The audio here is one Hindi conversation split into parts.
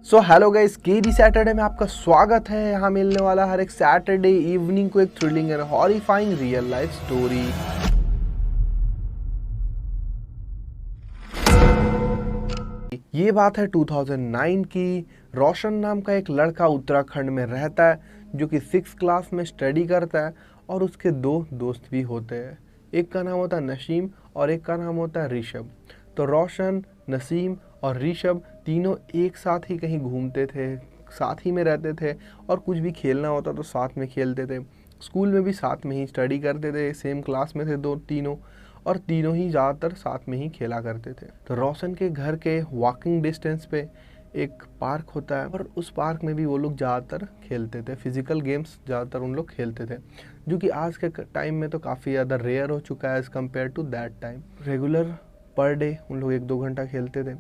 So hello guys, KD Saturday में आपका स्वागत है। यहाँ मिलने वाला हर एक सैटरडे इवनिंग को एक thrilling and horrifying real life story. ये बात है 2009 की। रोशन नाम का एक लड़का उत्तराखंड में रहता है जो कि 6th क्लास में स्टडी करता है और उसके दो दोस्त भी होते हैं। एक का नाम होता है नसीम और एक का नाम होता है ऋषभ। तो रोशन, नसीम और ऋषभ तीनों एक साथ ही कहीं घूमते थे, साथ ही में रहते थे और कुछ भी खेलना होता तो साथ में खेलते थे। स्कूल में भी साथ में ही स्टडी करते थे, सेम क्लास में थे तीनों और तीनों ही ज़्यादातर साथ में ही खेला करते थे। तो रोशन के घर के वॉकिंग डिस्टेंस पे एक पार्क होता है और उस पार्क में भी वो लोग ज़्यादातर खेलते थे, फिजिकल गेम्स ज़्यादातर उन लोग खेलते थे, जो कि आज के टाइम में तो काफ़ी ज़्यादा रेयर हो चुका है as compare to that time. Regular per day उन लोग 1-2 घंटा खेलते थे।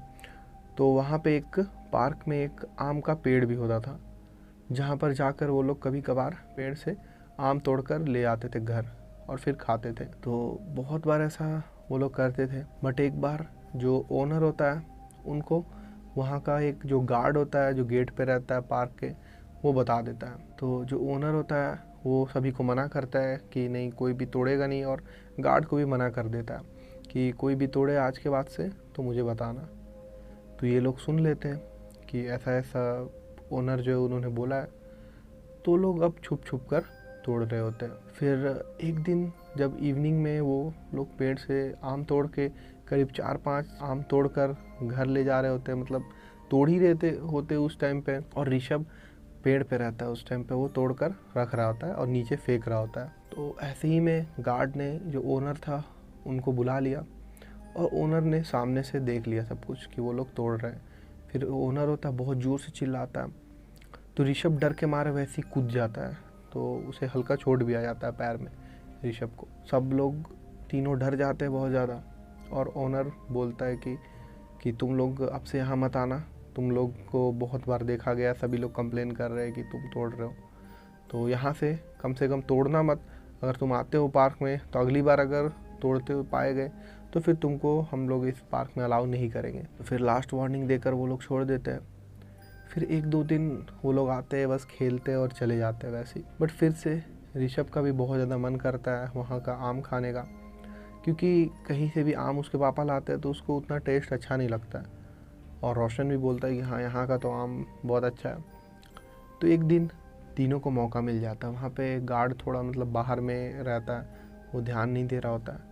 तो वहाँ पे एक पार्क में एक आम का पेड़ भी होता था, जहाँ पर जाकर वो लोग कभी कभार पेड़ से आम तोड़कर ले आते थे घर और फिर खाते थे। तो बहुत बार ऐसा वो लोग करते थे। बट एक बार जो ओनर होता है उनको वहाँ का एक जो गार्ड होता है जो गेट पे रहता है पार्क के, वो बता देता है। तो जो ओनर होता है वो सभी को मना करता है कि नहीं, कोई भी तोड़ेगा नहीं, और गार्ड को भी मना कर देता है कि कोई भी तोड़े आज के बाद से तो मुझे बताना। तो ये लोग सुन लेते हैं कि ऐसा ऐसा ओनर जो है उन्होंने बोला है। तो लोग अब छुप छुप कर तोड़ रहे होते हैं। फिर एक दिन जब इवनिंग में वो लोग पेड़ से आम तोड़ के करीब 4-5 आम तोड़कर घर ले जा रहे होते हैं, मतलब तोड़ ही रहते होते उस टाइम पे, और ऋषभ पेड़ पे रहता है उस टाइम पे, वो तोड़कर रख रहा होता है और नीचे फेंक रहा होता है। तो ऐसे ही में गार्ड ने जो ओनर था उनको बुला लिया और ओनर ने सामने से देख लिया सब कुछ कि वो लोग तोड़ रहे हैं। फिर ओनर होता है बहुत ज़ोर से चिल्लाता है, तो ऋषभ डर के मारे वैसे ही कूद जाता है, तो उसे हल्का चोट भी आ जाता है पैर में ऋषभ को। सब लोग तीनों डर जाते हैं बहुत ज़्यादा और ओनर बोलता है कि तुम लोग अब से यहाँ मत आना, तुम लोग को बहुत बार देखा गया, सभी लोग कंप्लेन कर रहे हैं कि तुम तोड़ रहे हो, तो यहाँ से कम तोड़ना मत। अगर तुम आते हो पार्क में तो अगली बार अगर तोड़ते हुए पाए गए तो फिर तुमको हम लोग इस पार्क में अलाउ नहीं करेंगे। तो फिर लास्ट वार्निंग देकर वो लोग छोड़ देते हैं। फिर 1-2 दिन वो लोग आते हैं, बस खेलते हैं और चले जाते हैं वैसे ही। बट फिर से ऋषभ का भी बहुत ज़्यादा मन करता है वहाँ का आम खाने का, क्योंकि कहीं से भी आम उसके पापा लाते हैं तो उसको उतना टेस्ट अच्छा नहीं लगता है, और रोशन भी बोलता है कि हाँ, यहाँ का तो आम बहुत अच्छा है। तो एक दिन तीनों को मौका मिल जाता है। वहाँ पे गार्ड थोड़ा मतलब बाहर में रहता है, वो ध्यान नहीं दे रहा होता है।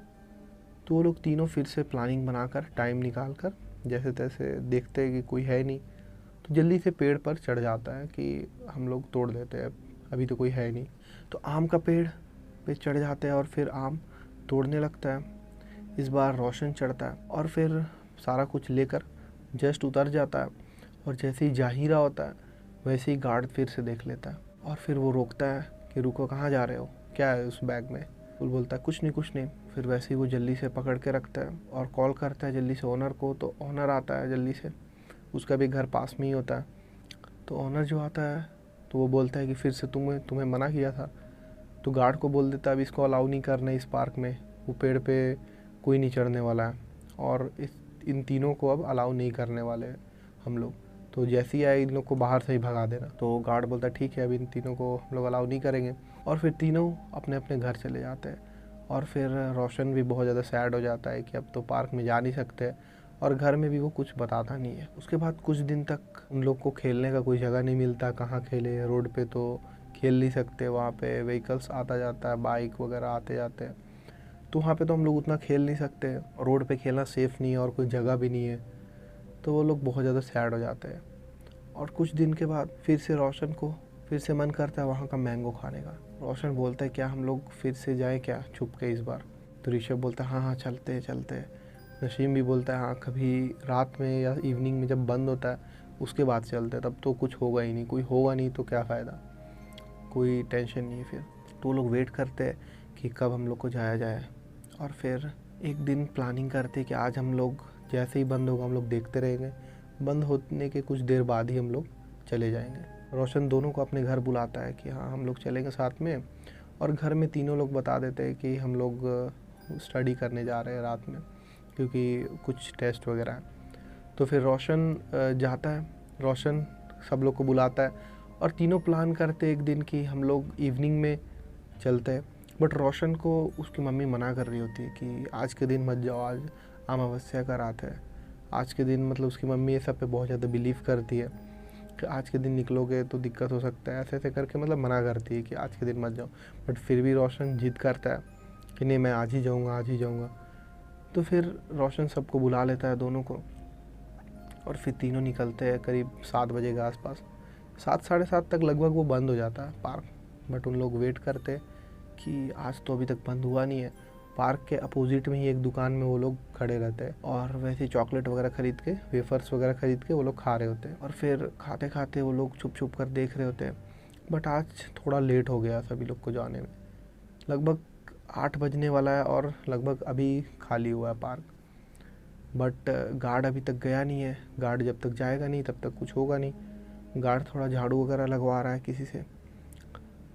तो वो लोग तीनों फिर से प्लानिंग बनाकर टाइम निकाल कर जैसे तैसे देखते हैं कि कोई है नहीं, तो जल्दी से पेड़ पर चढ़ जाता है कि हम लोग तोड़ देते हैं, अभी तो कोई है नहीं। तो आम का पेड़ पे चढ़ जाते हैं और फिर आम तोड़ने लगता है। इस बार रोशन चढ़ता है और फिर सारा कुछ लेकर जस्ट उतर जाता है, और जैसे ही जा ही रहा होता है वैसे ही गार्ड फिर से देख लेता है और फिर वो रोकता है कि रुको, कहाँ जा रहे हो, क्या है उस बैग में। वो बोलता है कुछ नहीं। फिर वैसे ही वो जल्दी से पकड़ के रखता है और कॉल करता है जल्दी से ओनर को। तो ओनर आता है जल्दी से, उसका भी घर पास में ही होता है। तो ओनर जो आता है तो वो बोलता है कि फिर से तुम्हें मना किया था। तो गार्ड को बोल देता है अब इसको अलाउ नहीं करना इस पार्क में, वो पेड़ पे कोई नहीं चढ़ने वाला है और इन तीनों को अब अलाउ नहीं करने वाले हम लोग। तो जैसे ही आए इन लोग को बाहर से ही भगा देना। तो गार्ड बोलता है ठीक है, अब इन तीनों को हम लोग अलाउ नहीं करेंगे, और फिर तीनों अपने अपने घर चले जाते हैं। और फिर रोशन भी बहुत ज़्यादा सैड हो जाता है कि अब तो पार्क में जा नहीं सकते, और घर में भी वो कुछ बताता नहीं है। उसके बाद कुछ दिन तक उन लोग को खेलने का कोई जगह नहीं मिलता, कहाँ खेले, रोड पे तो खेल नहीं सकते, वहाँ पे व्हीकल्स आता जाता है, बाइक वगैरह आते जाते हैं, तो वहाँ पे तो हम लोग उतना खेल नहीं सकते, रोड पे खेलना सेफ़ नहीं है और कोई जगह भी नहीं है। तो वो लोग बहुत ज़्यादा सैड हो जाते हैं। और कुछ दिन के बाद फिर से रोशन को फिर से मन करता है वहाँ का मैंगो खाने का। रोशन बोलता है क्या हम लोग फिर से जाएं क्या छुप के इस बार। तो ऋषभ बोलता है हाँ चलते। नसीम भी बोलता है हाँ, कभी रात में या इवनिंग में जब बंद होता है उसके बाद चलते हैं, तब तो कुछ होगा ही नहीं, कोई होगा नहीं तो क्या फ़ायदा, कोई टेंशन नहीं है फिर। तो वो लोग वेट करते हैं कि कब हम लोग को जाया जाए, और फिर एक दिन प्लानिंग करते हैं कि आज हम लोग जैसे ही बंद होगा हम लोग देखते रहेंगे, बंद होने के कुछ देर बाद ही हम लोग चले जाएंगे। रोशन दोनों को अपने घर बुलाता है कि हाँ हम लोग चलेंगे साथ में, और घर में तीनों लोग बता देते हैं कि हम लोग स्टडी करने जा रहे हैं रात में, क्योंकि कुछ टेस्ट वगैरह है। तो फिर रोशन जाता है, रोशन सब लोग को बुलाता है और तीनों प्लान करते एक दिन कि हम लोग इवनिंग में चलते हैं। बट रोशन को उसकी मम्मी मना कर रही होती है कि आज के दिन मत जाओ, आज अमावस्या का रात है। आज के दिन मतलब उसकी मम्मी ये सब पे बहुत ज़्यादा बिलीव करती है कि आज के दिन निकलोगे तो दिक्कत हो सकता है, ऐसे ऐसे करके मतलब मना करती है कि आज के दिन मत जाओ। बट फिर भी रोशन जिद करता है कि नहीं मैं आज ही जाऊँगा, आज ही जाऊँगा। तो फिर रोशन सबको बुला लेता है दोनों को और फिर तीनों निकलते हैं करीब 7 बजे के आसपास। 7 साढ़े 7 तक लगभग वो बंद हो जाता है पार्क। बट उन लोग वेट करते कि आज तो अभी तक बंद हुआ नहीं है। पार्क के अपोजिट में ही एक दुकान में वो लोग खड़े रहते हैं और वैसे चॉकलेट वगैरह खरीद के, वेफर्स वगैरह खरीद के वो लोग खा रहे होते हैं। और फिर खाते खाते वो लोग छुप छुप कर देख रहे होते हैं। बट आज थोड़ा लेट हो गया सभी लोग को जाने में। लगभग 8 बजने वाला है और लगभग अभी खाली हुआ है पार्क। बट गार्ड अभी तक गया नहीं है। गार्ड जब तक जाएगा नहीं तब तक कुछ होगा नहीं। गार्ड थोड़ा झाड़ू वगैरह लगवा रहा है किसी से।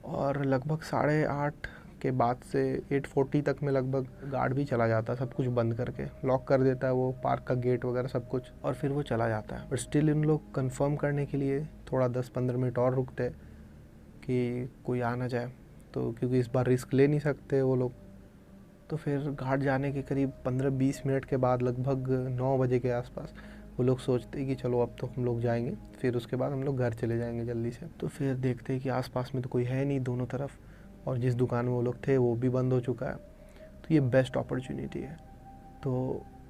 और लगभग 8:30 के बाद से 8:40 तक में लगभग गार्ड भी चला जाता है, सब कुछ बंद करके लॉक कर देता है वो पार्क का गेट वगैरह सब कुछ, और फिर वो चला जाता है। बट स्टिल इन लोग कंफर्म करने के लिए थोड़ा 10-15 मिनट और रुकते कि कोई आ ना जाए, तो क्योंकि इस बार रिस्क ले नहीं सकते वो लोग। तो फिर घाट जाने के करीब 15-20 मिनट के बाद लगभग 9 बजे के आसपास वो लोग सोचते कि चलो अब तो हम लोग जाएंगे, फिर उसके बाद हम लोग घर चले जाएंगे जल्दी से। तो फिर देखते हैं कि आसपास में तो कोई है नहीं दोनों तरफ, और जिस दुकान में वो लोग थे वो भी बंद हो चुका है। तो ये बेस्ट अपॉर्चुनिटी है। तो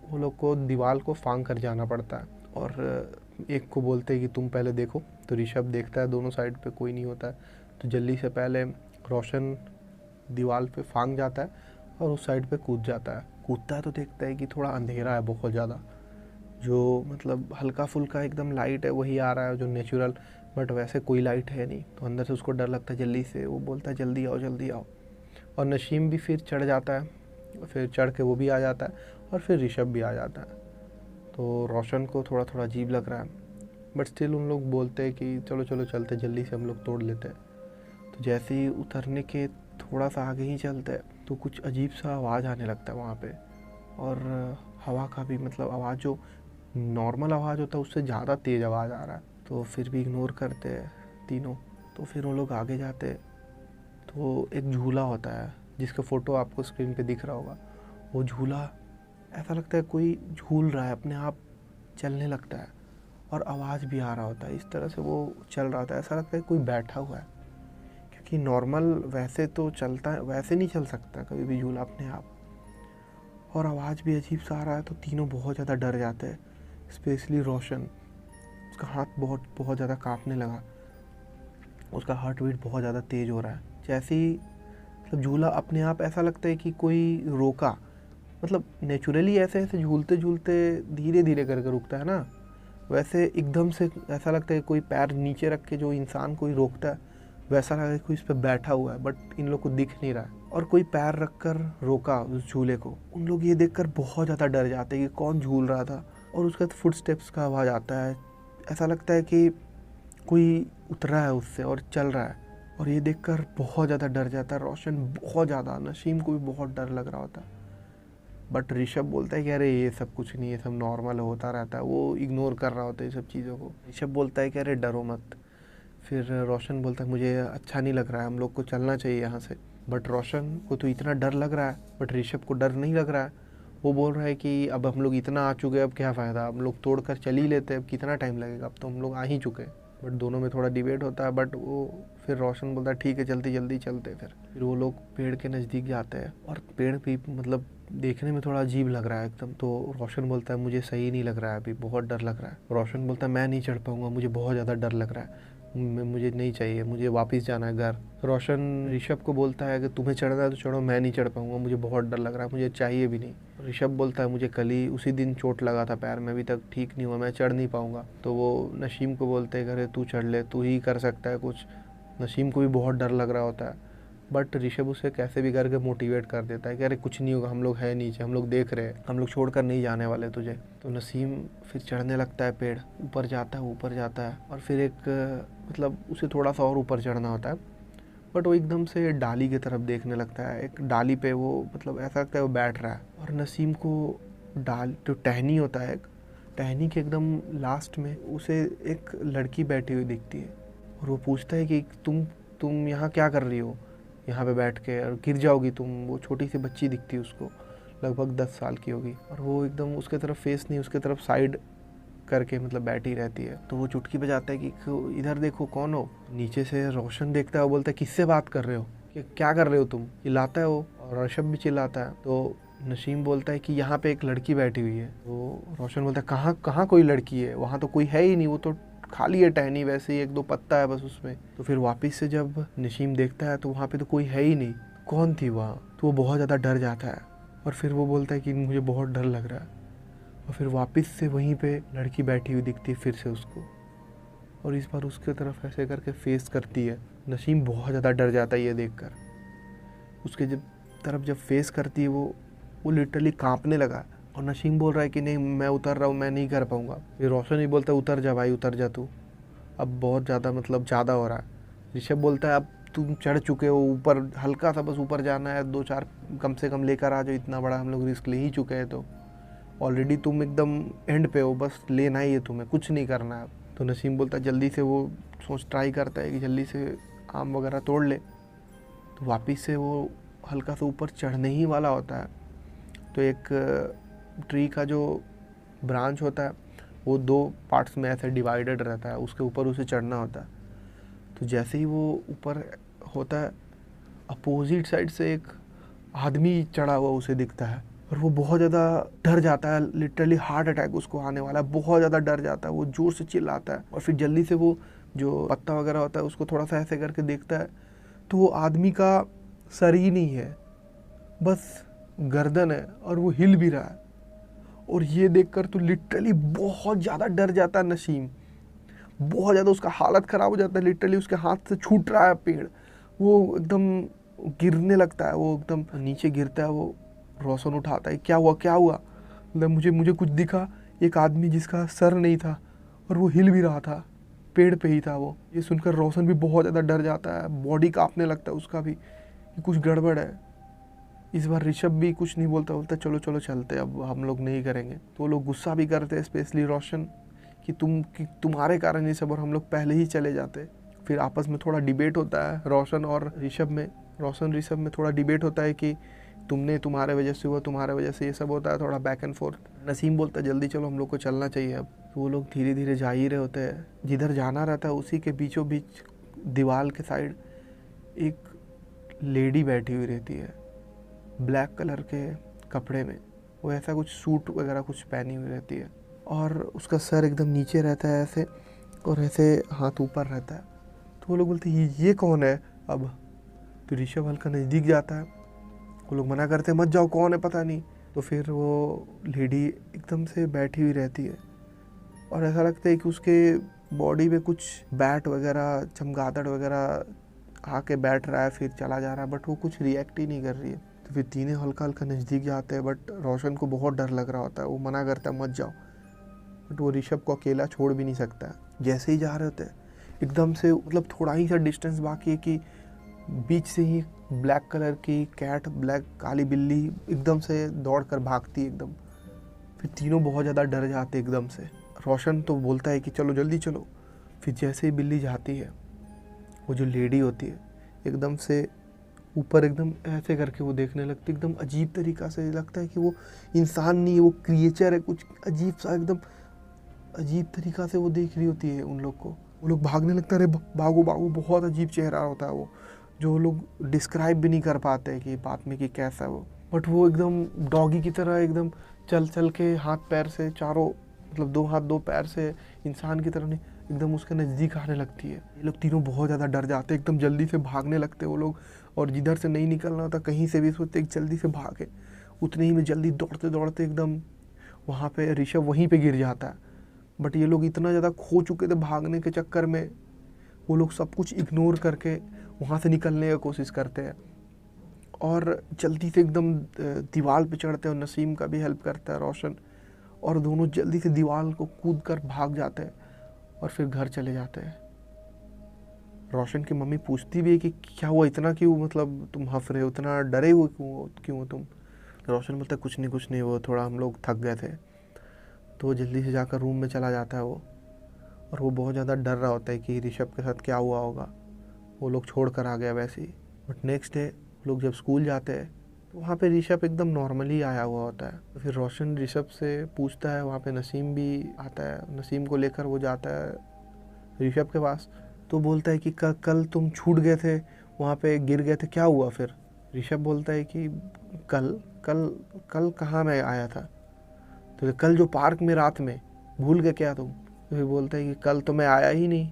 वो लोग को दीवार को फांग कर जाना पड़ता है और एक को बोलते हैं कि तुम पहले देखो। तो ऋषभ देखता है दोनों साइड पे कोई नहीं होता है, तो जल्दी से पहले रोशन दीवार पे फांग जाता है और उस साइड पे कूद जाता है। कूदता है तो देखता है कि थोड़ा अंधेरा है बहुत ज़्यादा, जो मतलब हल्का फुल्का एकदम लाइट है वही आ रहा है जो नेचुरल, बट वैसे कोई लाइट है नहीं। तो अंदर से उसको डर लगता है। जल्दी से वो बोलता है जल्दी आओ जल्दी आओ। और नसीम भी फिर चढ़ जाता है, फिर चढ़ के वो भी आ जाता है और फिर ऋषभ भी आ जाता है। तो रोशन को थोड़ा थोड़ा अजीब लग रहा है, बट स्टिल उन लोग बोलते हैं कि चलो चलो चलते जल्दी से हम लोग तोड़ लेते हैं। तो जैसे ही उतरने के थोड़ा सा आगे ही चलते हैं तो कुछ अजीब सा आवाज़ आने लगता है वहाँ पे, और हवा का भी मतलब आवाज़ जो नॉर्मल आवाज़ होता है उससे ज़्यादा तेज़ आवाज़ आ रहा है। तो फिर भी इग्नोर करते हैं तीनों। तो फिर वो लोग आगे जाते हैं तो एक झूला होता है जिसका फ़ोटो आपको स्क्रीन पे दिख रहा होगा। वो झूला ऐसा लगता है कोई झूल रहा है, अपने आप चलने लगता है और आवाज़ भी आ रहा होता है। इस तरह से वो चल रहा होता है, ऐसा लगता है कोई बैठा हुआ है, क्योंकि नॉर्मल वैसे तो चलता है, वैसे नहीं चल सकता कभी भी झूला अपने आप। और आवाज़ भी अजीब सा आ रहा है। तो तीनों बहुत ज़्यादा डर जाते हैं, स्पेशली रोशन। उसका हाथ बहुत ज़्यादा कांपने लगा, उसका हार्ट बीट बहुत ज़्यादा तेज़ हो रहा है। जैसे ही मतलब झूला अपने आप ऐसा लगता है कि कोई रोका, मतलब नेचुरली ऐसे ऐसे झूलते झूलते धीरे धीरे करके रुकता है ना, वैसे एकदम से ऐसा लगता है कोई पैर नीचे रख के जो इंसान कोई रोकता है वैसा लगा कोई इस पर बैठा हुआ है, बट इन लोग को दिख नहीं रहा है। और कोई पैर रखकर रोका उस झूले को। उन लोग ये देखकर बहुत ज़्यादा डर जाते हैं कि कौन झूल रहा था। और उसके बाद फुटस्टेप्स का आवाज़ आता है, ऐसा लगता है कि कोई उतरा है उससे और चल रहा है। और ये देखकर बहुत ज़्यादा डर जाता है रोशन, बहुत ज़्यादा। नसीम को भी बहुत डर लग रहा होता है, बट ऋषभ बोलता है कि अरे ये सब कुछ नहीं है, सब नॉर्मल होता रहता है। वो इग्नोर कर रहा होता है ये सब चीज़ों को। ऋषभ बोलता है कि अरे डरो मत। फिर रोशन बोलता है मुझे अच्छा नहीं लग रहा है, हम लोग को चलना चाहिए यहाँ से। बट रोशन को तो इतना डर लग रहा है, बट ऋषभ को डर नहीं लग रहा है। वो बोल रहा है कि अब हम लोग इतना आ चुके हैं, अब क्या फ़ायदा, हम लोग तोड़ कर चल ही लेते हैं, अब कितना टाइम लगेगा, अब तो हम लोग आ ही चुके हैं। बट दोनों में थोड़ा डिबेट होता है, बट वो फिर रोशन बोलता है ठीक है जल्दी जल्दी चलते। फिर वो लोग पेड़ के नज़दीक जाते हैं और पेड़ भी मतलब देखने में थोड़ा अजीब लग रहा है एकदम। तो रोशन बोलता है मुझे सही नहीं लग रहा है, अभी बहुत डर लग रहा है। रोशन बोलता है मैं नहीं चढ़ पाऊँगा, मुझे बहुत ज़्यादा डर लग रहा है, मुझे नहीं चाहिए, मुझे वापस जाना है घर। रोशन ऋषभ को बोलता है कि तुम्हें चढ़ना है तो चढ़ो, मैं नहीं चढ़ पाऊँगा, मुझे बहुत डर लग रहा है, मुझे चाहिए भी नहीं। ऋषभ बोलता है मुझे कल ही उसी दिन चोट लगा था पैर में, अभी तक ठीक नहीं हुआ, मैं चढ़ नहीं पाऊँगा। तो वो नसीम को बोलते हैं अरे तू चढ़ ले, तू ही कर सकता है कुछ। नसीम को भी बहुत डर लग रहा होता है, बट ऋषभ उसे कैसे भी करके मोटिवेट कर देता है कि अरे कुछ नहीं होगा, हम लोग हैं नीचे, हम लोग देख रहे हैं, हम लोग छोड़कर नहीं जाने वाले तुझे। तो नसीम फिर चढ़ने लगता है पेड़, ऊपर जाता है और फिर एक मतलब उसे थोड़ा सा और ऊपर चढ़ना होता है, बट वो एकदम से डाली की तरफ देखने लगता है। एक डाली पे वो मतलब ऐसा लगता है वो बैठ रहा है, और नसीम को डाल जो टहनी होता है टहनी के एकदम लास्ट में उसे एक लड़की बैठी हुई दिखती है और वो पूछता है कि तुम यहाँ क्या कर रही हो, यहाँ पे बैठ के, और गिर जाओगी तुम। वो छोटी सी बच्ची दिखती है उसको, लगभग 10 साल की होगी, और वो एकदम उसके तरफ फेस नहीं, उसके तरफ साइड करके मतलब बैठी रहती है। तो वो चुटकी बजाता है कि इधर देखो कौन हो। नीचे से रोशन देखता है, वो बोलता है किससे बात कर रहे हो, क्या कर रहे हो तुम, चिल्लाता है वो, और ऋषभ भी चिल्लाता है। तो नसीम बोलता है कि यहाँ पे एक लड़की बैठी हुई है। तो रोशन बोलता है कहाँ कहाँ कोई लड़की है, वहाँ तो कोई है ही नहीं, वो तो खाली है टहनी, वैसे ही 1-2 पत्ता है बस उसमें। तो फिर वापस से जब नसीम देखता है तो वहाँ पे तो कोई है ही नहीं, कौन थी वहाँ। तो वो बहुत ज़्यादा डर जाता है और फिर वो बोलता है कि मुझे बहुत डर लग रहा है। और फिर वापस से वहीं पे लड़की बैठी हुई दिखती है फिर से उसको, और इस बार उसके तरफ ऐसे करके फेस करती है। नसीम बहुत ज़्यादा डर जाता है ये देखकर। उसके जब फेस करती है वो लिटरली कांपने लगा, और नसीम बोल रहा है कि नहीं मैं उतर रहा हूँ, मैं नहीं कर पाऊँगा। फिर रोशन ही बोलता है उतर जा भाई, उतर जा तू, अब बहुत ज़्यादा मतलब ज़्यादा हो रहा है। ऋषभ बोलता है अब तुम चढ़ चुके हो ऊपर, हल्का सा बस ऊपर जाना है, 2-4 कम से कम लेकर आ जाओ, इतना बड़ा हम लोग रिस्क ले ही चुके हैं, तो ऑलरेडी तुम एकदम एंड पे हो, बस लेना ही है तुम्हें, कुछ नहीं करना है। तो नसीम बोलता है जल्दी से, वो ट्राई करता है कि जल्दी से आम वगैरह तोड़ ले। तो वापस से वो हल्का सा ऊपर चढ़ने ही वाला होता है, तो एक ट्री का जो ब्रांच होता है वो 2 पार्ट्स में ऐसे डिवाइडेड रहता है, उसके ऊपर उसे चढ़ना होता है। तो जैसे ही वो ऊपर होता है, अपोजिट साइड से एक आदमी चढ़ा हुआ उसे दिखता है, और वो बहुत ज़्यादा डर जाता है, लिटरली हार्ट अटैक उसको आने वाला है, बहुत ज़्यादा डर जाता है, वो ज़ोर से चिल्लाता है। और फिर जल्दी से वो जो पत्ता वगैरह होता है उसको थोड़ा सा ऐसे करके देखता है, तो वो आदमी का सर ही नहीं है, बस गर्दन है, और वो हिल भी रहा है। और ये देखकर तो लिटरली बहुत ज़्यादा डर जाता है नसीम, बहुत ज़्यादा उसका हालत ख़राब हो जाता है, लिटरली उसके हाथ से छूट रहा है पेड़, वो एकदम गिरने लगता है, वो एकदम नीचे गिरता है। वो रोशन उठाता है, क्या हुआ क्या हुआ, मतलब मुझे कुछ दिखा, एक आदमी जिसका सर नहीं था और वो हिल भी रहा था, पेड़ पे ही था वो। ये सुनकर रोशन भी बहुत ज़्यादा डर जाता है, बॉडी कांपने लगता है उसका भी कि कुछ गड़बड़ है। इस बार ऋषभ भी कुछ नहीं बोलता चलो चलो चलते, अब हम लोग नहीं करेंगे। तो वो लोग गुस्सा भी करते हैं, स्पेशली रोशन, कि तुम्हारे कारण ये सब, और हम लोग पहले ही चले जाते। फिर आपस में थोड़ा डिबेट होता है रोशन ऋषभ में थोड़ा डिबेट होता है कि तुम्हारे वजह से हुआ, तुम्हारे वजह से ये सब होता है, थोड़ा बैक एंड फोर्थ। नसीम बोलता है जल्दी चलो, हम लोग को चलना चाहिए अब। तो वो लोग धीरे धीरे जा ही रहे होते हैं, जिधर जाना रहता है उसी के बीचों बीच दीवार के साइड एक लेडी बैठी हुई रहती है, ब्लैक कलर के कपड़े में, वो ऐसा कुछ सूट वगैरह कुछ पहनी हुई रहती है, और उसका सर एकदम नीचे रहता है ऐसे, और ऐसे हाथ ऊपर रहता है। तो वो लोग बोलते हैं ये कौन है अब। तो ऋषभ हल्का नज़दीक जाता है, वो लोग मना करते हैं मत जाओ, कौन है पता नहीं। तो फिर वो लेडी एकदम से बैठी हुई रहती है, और ऐसा लगता है कि उसके बॉडी में कुछ बैट वगैरह, चमगादड़ वगैरह आके बैठ रहा है, फिर चला जा रहा है, बट वो कुछ रिएक्ट ही नहीं कर रही है। तो फिर तीनों हल्का हल्का नज़दीक जाते हैं, बट रोशन को बहुत डर लग रहा होता है, वो मना करता है मत जाओ, बट वो ऋषभ को अकेला छोड़ भी नहीं सकता है। जैसे ही जा रहे होते हैं, एकदम से मतलब थोड़ा ही सा डिस्टेंस बाकी है कि बीच से ही ब्लैक कलर की कैट, ब्लैक काली बिल्ली एकदम से दौड़ कर भागती है एकदम। फिर तीनों बहुत ज़्यादा डर जाते एकदम से। रोशन तो बोलता है कि चलो जल्दी चलो। फिर जैसे ही बिल्ली जाती है, वो जो लेडी होती है एकदम से ऊपर एकदम ऐसे करके वो देखने लगती है, एकदम अजीब तरीक़ा से लगता है कि वो इंसान नहीं है, वो क्रिएचर है, कुछ अजीब सा, एकदम अजीब तरीक़ा से वो देख रही होती है उन लोग को। वो लोग भागने लगता है, अरे भागो भागो, बहुत अजीब चेहरा होता है वो, जो लोग डिस्क्राइब भी नहीं कर पाते कि बाद में कि कैसा है वो। बट वो एकदम डॉगी की तरह एकदम चल चल के हाथ पैर से चारों, मतलब 2 हाथ 2 पैर से इंसान की तरह नहीं, एकदम उसके नज़दीक आने लगती है। ये लोग तीनों बहुत ज़्यादा डर जाते हैं, एकदम जल्दी से भागने लगते वो लोग, और जिधर से नहीं निकलना होता कहीं से भी सोचते जल्दी से भागे। उतने ही में जल्दी दौड़ते दौड़ते एकदम वहाँ पे ऋषभ वहीं पे गिर जाता है। बट ये लोग इतना ज़्यादा खो चुके थे भागने के चक्कर में, वो लोग सब कुछ इग्नोर करके वहाँ से निकलने की कोशिश करते हैं, और जल्दी से एकदम दीवार पे चढ़ते हैं, और नसीम का भी हेल्प करता है रोशन, और दोनों जल्दी से दीवार को कूद कर भाग जाते हैं, और फिर घर चले जाते हैं। रोशन की मम्मी पूछती भी है कि क्या हुआ, इतना क्यों, मतलब तुम हंस रहे हो, इतना डरे हुए क्यों हो तुम। रोशन बोलता है कुछ नहीं, वो थोड़ा हम लोग थक गए थे। तो वो जल्दी से जाकर रूम में चला जाता है और वो बहुत ज़्यादा डर रहा होता है कि ऋषभ के साथ क्या हुआ होगा, वो लोग छोड़ कर आ गया वैसे ही। बट नेक्स्ट डे लोग जब स्कूल जाते हैं तो वहाँ पे ऋषभ एकदम नॉर्मली आया हुआ होता है। तो फिर रोशन ऋषभ से पूछता है, वहाँ पे नसीम भी आता है, नसीम को लेकर वो जाता है ऋषभ के पास। तो बोलता है कि कल तुम छूट गए थे, वहाँ पे गिर गए थे, क्या हुआ फिर? ऋषभ बोलता है कि कल कल कल कहाँ मैं आया था? तो कल जो पार्क में रात में भूल गए क्या तुम? तो फिर बोलता है कि कल तो मैं आया ही नहीं,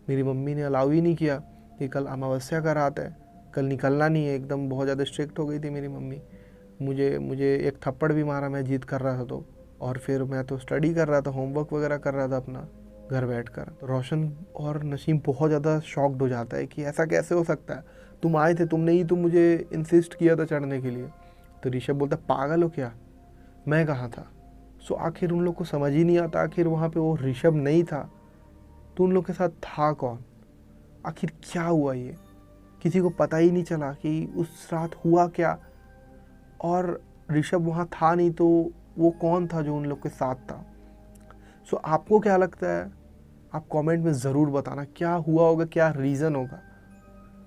मेरी मम्मी ने अलाउ ही नहीं किया कि कल अमावस्या का रात है, कल निकलना नहीं है। एकदम बहुत ज़्यादा स्ट्रिक्ट हो गई थी मेरी मम्मी, मुझे एक थप्पड़ भी मारा मैं जिद कर रहा था तो। और फिर मैं तो स्टडी कर रहा था, होमवर्क वगैरह कर रहा था अपना घर बैठकर। तो रोशन और नसीम बहुत ज़्यादा शॉक्ड हो जाता है कि ऐसा कैसे हो सकता है, तुम आए थे, तुमने ही तो मुझे इंसिस्ट किया था चढ़ने के लिए। तो ऋषभ बोलता है, पागल हो क्या, मैं कहाँ था? सो आखिर उन लोग को समझ ही नहीं आता, आखिर वहाँ पे वो ऋषभ नहीं था तो उन लोग के साथ था कौन? आखिर क्या हुआ? ये किसी को पता ही नहीं चला कि उस रात हुआ क्या। और ऋषभ वहाँ था नहीं तो वो कौन था जो उन लोग के साथ था? सो आपको क्या लगता है? आप कमेंट में ज़रूर बताना, क्या हुआ होगा, क्या रीज़न होगा,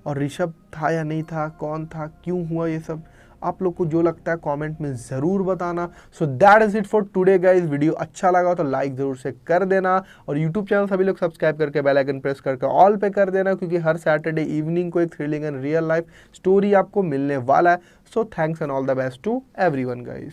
और ऋषभ था या नहीं था, कौन था, क्यों हुआ ये सब। आप लोग को जो लगता है कमेंट में ज़रूर बताना। So that is it for today guys. Video अच्छा लगा तो लाइक ज़रूर से कर देना, और यूट्यूब चैनल सभी लोग सब्सक्राइब करके बेल आइकन प्रेस करके ऑल पे कर देना, क्योंकि हर सैटरडे इवनिंग को एक thrilling and real life story आपको मिलने वाला है। So thanks and all the best to everyone guys.